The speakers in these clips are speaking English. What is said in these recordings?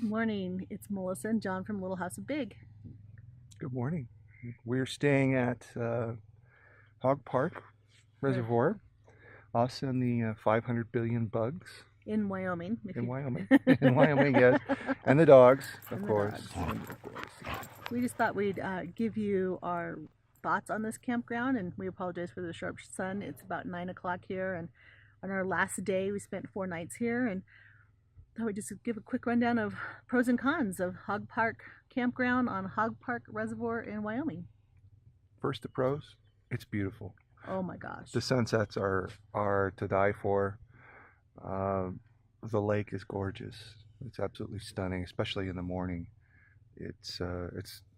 morning. It's Melissa and John from Little House of Big Good morning. We're staying at Hog Park Reservoir, us and the 500 billion bugs in Wyoming. in Wyoming. In Wyoming, yes. And the dogs, of And the course. dogs. And of course. We just thought we'd give you our thoughts on this campground, and we apologize for the sharp sun. It's about 9 o'clock here, and on our last day, we spent 4 nights here, and thought we'd just give a quick rundown of pros and cons of Hog Park Campground on Hog Park Reservoir in Wyoming. First, the pros. It's beautiful. Oh my gosh. The sunsets are to die for. The lake is gorgeous. It's absolutely stunning, especially in the morning. It's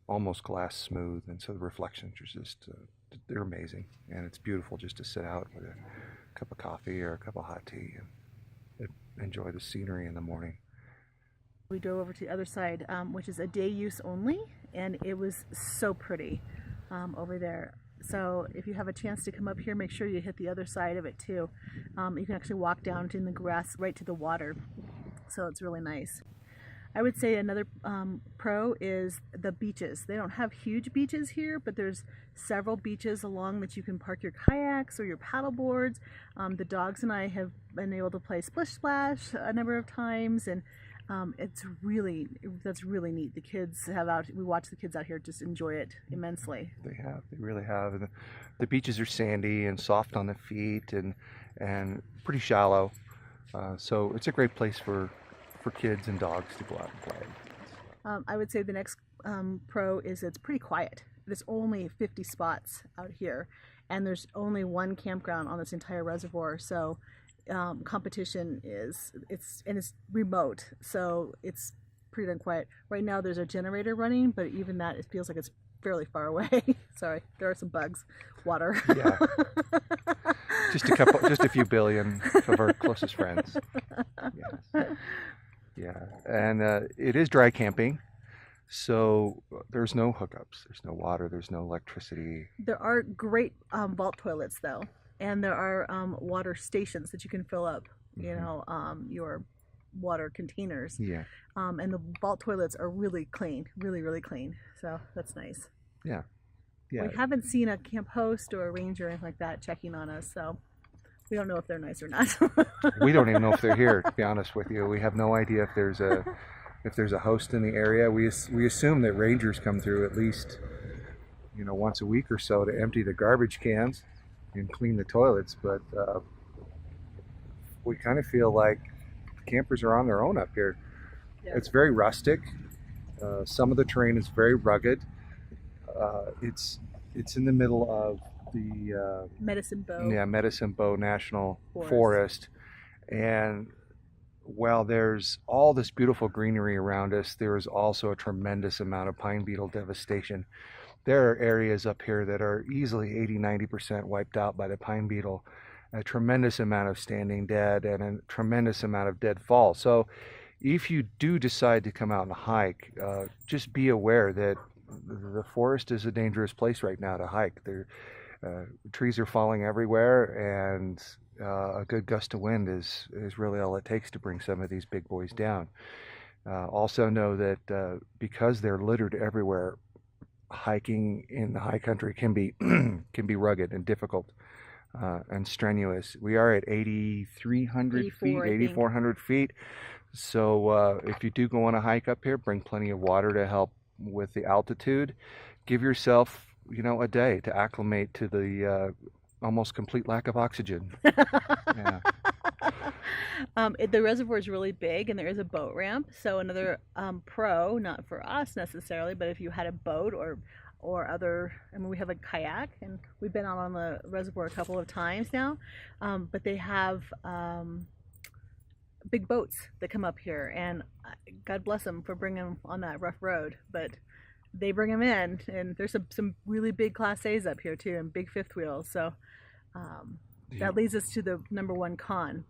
almost glass smooth, and so the reflections are just they're amazing, and it's beautiful just to sit out with a cup of coffee or a cup of hot tea and enjoy the scenery in the morning. We drove over to the other side, which is a day use only, and it was so pretty over there. So if you have a chance to come up here, make sure you hit the other side of it too. You can actually walk down in the grass right to the water, so it's really nice. I would say another pro is the beaches. They don't have huge beaches here, but there's several beaches along that you can park your kayaks or your paddle boards. The dogs and I have been able to play Splish Splash a number of times, and that's really neat. The kids we watch the kids out here just enjoy it immensely. They really have. And the beaches are sandy and soft on the feet and pretty shallow. So it's a great place for kids and dogs to go out and play. I would say the next pro is it's pretty quiet. There's only 50 spots out here, and there's only one campground on this entire reservoir. So competition it's remote, so it's pretty darn quiet. Right now there's a generator running, but even that, it feels like it's fairly far away. Sorry, there are some bugs. Water. Yeah. just a few billion of our closest friends. Yes. Yeah, and it is dry camping, so there's no hookups, there's no water, there's no electricity. There are great vault toilets though, and there are water stations that you can fill up, your water containers. Yeah. And the vault toilets are really clean, really clean. So that's nice. Yeah. Yeah. We haven't seen a camp host or a ranger or anything like that checking on us, so we don't know if they're nice or not. We don't even know if they're here, to be honest with you. We have no idea if there's a host in the area. We assume that rangers come through at least once a week or so to empty the garbage cans and clean the toilets, but we kind of feel like campers are on their own up here. Yeah. It's very rustic. Some of the terrain is very rugged. It's in the middle of the Medicine Bow National Forest, and while there's all this beautiful greenery around us, there is also a tremendous amount of pine beetle devastation. There are areas up here that are easily 80-90% wiped out by the pine beetle, a tremendous amount of standing dead and a tremendous amount of deadfall. So if you do decide to come out and hike, just be aware that the forest is a dangerous place right now to hike. Trees are falling everywhere, and a good gust of wind is really all it takes to bring some of these big boys down. Also know that because they're littered everywhere, hiking in the high country can be rugged and difficult and strenuous. We are at 8,300 feet, 8,400 feet. So if you do go on a hike up here, bring plenty of water to help with the altitude. Give yourself a day to acclimate to the almost complete lack of oxygen. Yeah. The reservoir is really big, and there is a boat ramp. So another pro, not for us necessarily, but if you had a boat or other, we have a kayak, and we've been out on the reservoir a couple of times now. But they have big boats that come up here, and God bless them for bringing them on that rough road, but they bring them in, and there's some really big Class A's up here too, and big fifth wheels. So that leads us to the number one con.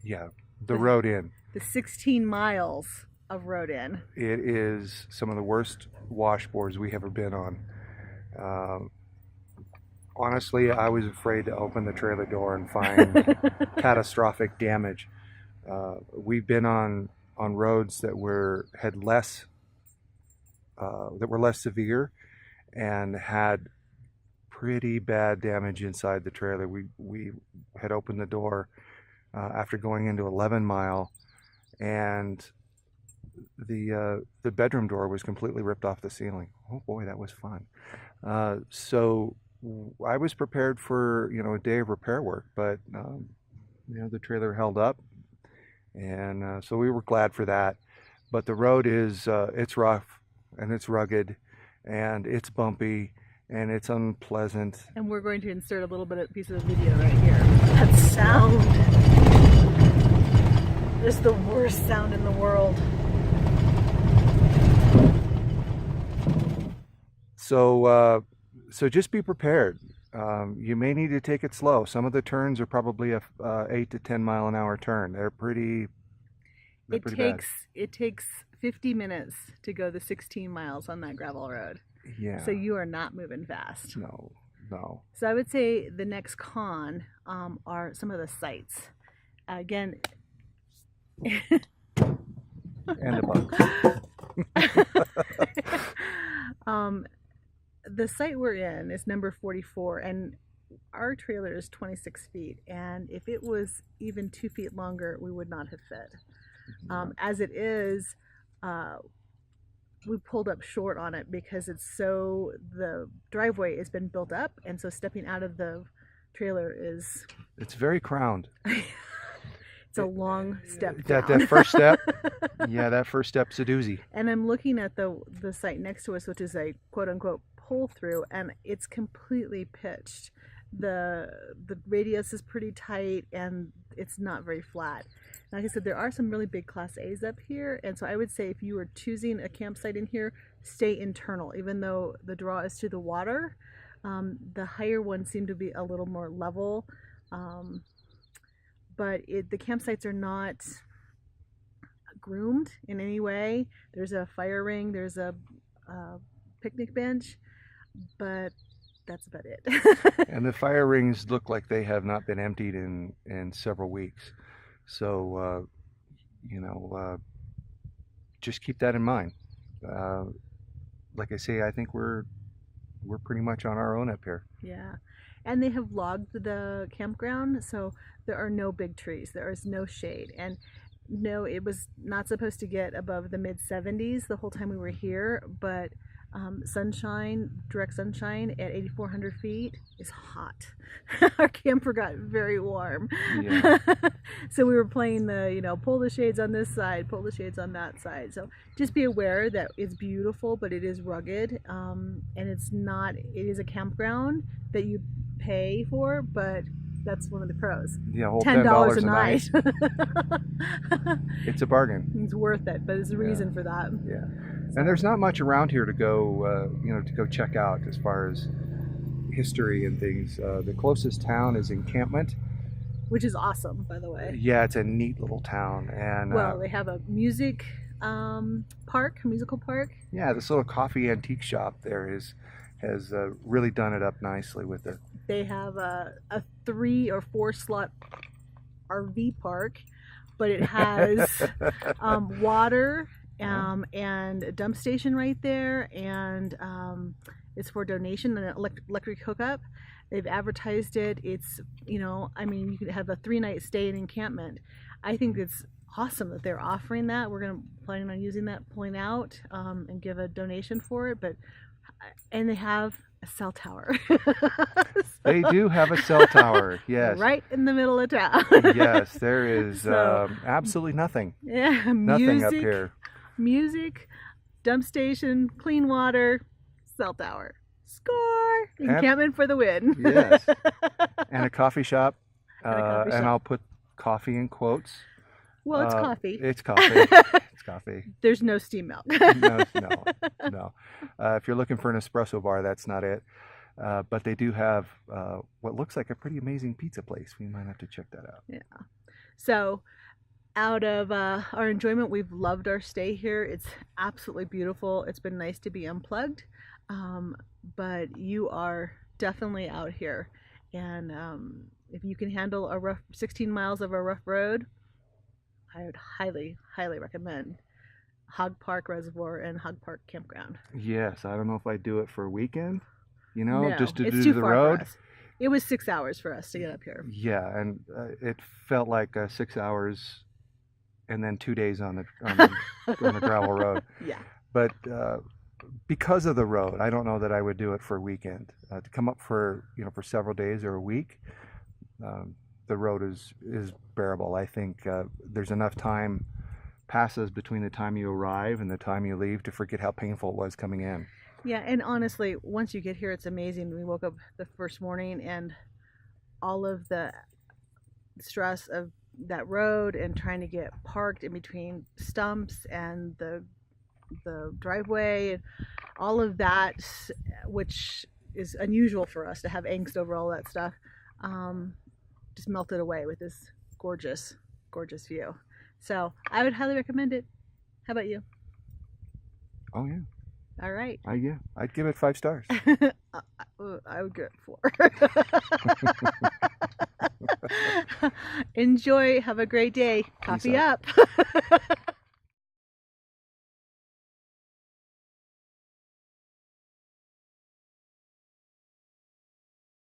Yeah, the road in. The 16 miles of road in. It is some of the worst washboards we have ever been on. Honestly, I was afraid to open the trailer door and find catastrophic damage. We've been on on roads that were less severe and had pretty bad damage inside the trailer. We had opened the door after going into 11 Mile, and the bedroom door was completely ripped off the ceiling. Oh boy, that was fun. So I was prepared for a day of repair work, but the trailer held up, and so we were glad for that. But the road is it's rough and it's rugged and it's bumpy and it's unpleasant. And we're going to insert a little bit of piece of the video right here. That sound is the worst sound in the world. So just be prepared. You may need to take it slow. Some of the turns are probably a 8 to 10 mile an hour turn. They're pretty bad. It takes 50 minutes to go the 16 miles on that gravel road. Yeah. So you are not moving fast. No. So I would say the next con are some of the sites. Again. And the bugs. The site we're in is number 44, and our trailer is 26 feet. And if it was even 2 feet longer, we would not have fit. As it is, we pulled up short on it because the driveway has been built up, and so stepping out of the trailer it's very crowned. It's a long step that down. first step. Yeah, that first step's a doozy. And I'm looking at the site next to us, which is a quote unquote pull through, and it's completely pitched. The radius is pretty tight and it's not very flat. Like I said, there are some really big Class A's up here, and so I would say if you were choosing a campsite in here, stay internal. Even though the draw is to the water, the higher ones seem to be a little more level, but the campsites are not groomed in any way. There's a fire ring, there's a picnic bench, but that's about it. And the fire rings look like they have not been emptied in several weeks. So, just keep that in mind. Like I say, I think we're pretty much on our own up here. Yeah. And they have logged the campground, so there are no big trees. There is no shade. And no, it was not supposed to get above the mid 70s the whole time we were here, but sunshine, direct sunshine at 8,400 feet is hot. Our camper got very warm. Yeah. So we were playing pull the shades on this side, pull the shades on that side. So just be aware that it's beautiful, but it is rugged. And it is a campground that you pay for, but that's one of the pros. Yeah, whole $10 a night. It's a bargain. It's worth it, but there's a reason for that. Yeah. And there's not much around here to go, to go check out as far as history and things. The closest town is Encampment, which is awesome, by the way. Yeah, it's a neat little town, and they have a musical park. Yeah, this little coffee antique shop there has really done it up nicely with it. They have a 3 or 4 slot RV park, but it has water. And a dump station right there, and it's for donation and an electric hookup. They've advertised it. It's, you can have a 3-night stay in Encampment. I think it's awesome that they're offering that. We're going to plan on using that, pulling out, and give a donation for it. And they have a cell tower. They do have a cell tower, yes. Right in the middle of town. Yes, there is absolutely nothing. Yeah, nothing up here. Music, dump station, clean water, cell tower. Score! Encampment for the win. Yes. And a coffee shop. And I'll put coffee in quotes. Well, it's coffee. It's coffee. It's coffee. There's no steam milk. No. If you're looking for an espresso bar, that's not it. But they do have what looks like a pretty amazing pizza place. We might have to check that out. Yeah. So, out of our enjoyment, we've loved our stay here. It's absolutely beautiful. It's been nice to be unplugged, but you are definitely out here, and if you can handle a rough 16 miles of a rough road, I would highly, highly recommend Hog Park Reservoir and Hog Park Campground. Yes, I don't know if I'd do it for a weekend, No, just to it's do too the far road. for us. It was 6 hours for us to get up here. Yeah, and it felt like 6 hours and then 2 days on the gravel road. Yeah. But because of the road, I don't know that I would do it for a weekend. To come up for for several days or a week, the road is bearable. I think there's enough time passes between the time you arrive and the time you leave to forget how painful it was coming in. Yeah, and honestly, once you get here, it's amazing. We woke up the first morning and all of the stress of that road and trying to get parked in between stumps and the driveway and all of that, which is unusual for us to have angst over all that stuff, just melted away with this gorgeous, gorgeous view. So I would highly recommend it. How about you? Oh yeah. All right. I'd give it 5 stars. I would give it 4. Enjoy. Have a great day. Coffee up.